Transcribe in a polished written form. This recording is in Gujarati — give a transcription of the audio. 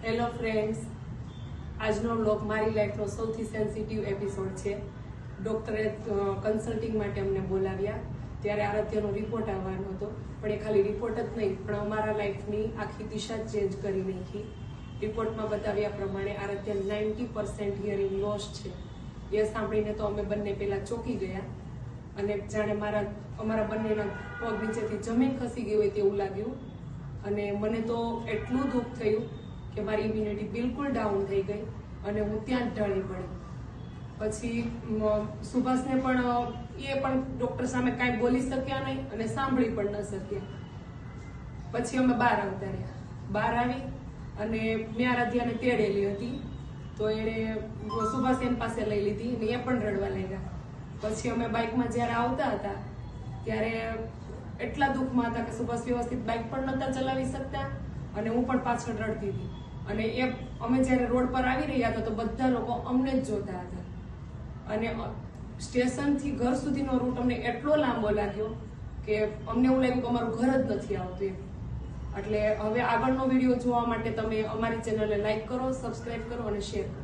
હેલો ફ્રેન્ડ્સ, આજનો વ્લોગ મારી લાઈફનો સૌથી સેન્સિટિવ એપિસોડ છે. ડૉક્ટરે કન્સલ્ટિંગ માટે અમને બોલાવ્યા ત્યારે આરાધ્યાનો રિપોર્ટ આવવાનો હતો, પણ એ ખાલી રિપોર્ટ જ નહીં પણ અમારા લાઈફની આખી દિશા ચેન્જ કરી નાખી. રિપોર્ટમાં બતાવ્યા પ્રમાણે આરાધ્યા 90% હિયરિંગ લોસ છે. એ સાંભળીને તો અમે બંને પહેલાં ચોંકી ગયા અને જાણે અમારા બંનેના પગ નીચેથી જમીન ખસી ગઈ હોય તેવું લાગ્યું. અને મને તો એટલું દુઃખ થયું કે મારી ઇમ્યુનિટી બિલકુલ ડાઉન થઈ ગઈ અને હું ત્યાં જ ઢળી પડી. પછી સુભાષને પણ ડૉક્ટર સામે કાંઈ બોલી શક્યા નહીં અને સાંભળી પણ ન શક્યા. પછી અમે બહાર આવતા રહ્યા. બહાર આવી અને મેં આરાધ્યાને તેડેલી હતી તો એણે સુભાષ એની પાસે લઈ લીધી અને એ પણ રડવા લાગ્યા. પછી અમે બાઇકમાં જ્યારે આવતા હતા ત્યારે એટલા દુઃખમાં હતા કે સુભાષ વ્યવસ્થિત બાઇક પણ નહોતા ચલાવી શકતા અને હું પણ પાછળ રડતી હતી. અને અમે જ્યારે રોડ પર આવી રહ્યા હતા તો બધા લોકો અમને જ જોતા હતા. અને સ્ટેશનથી ઘર સુધીનો રૂટ અમને એટલો લાંબો લાગ્યો કે અમને એવું લાગ્યું કે અમારું ઘર જ નથી આવતું એમ. એટલે હવે આગળનો વિડીયો જોવા માટે તમે અમારી ચેનલને લાઈક કરો, સબસ્ક્રાઈબ કરો અને શેર કરો.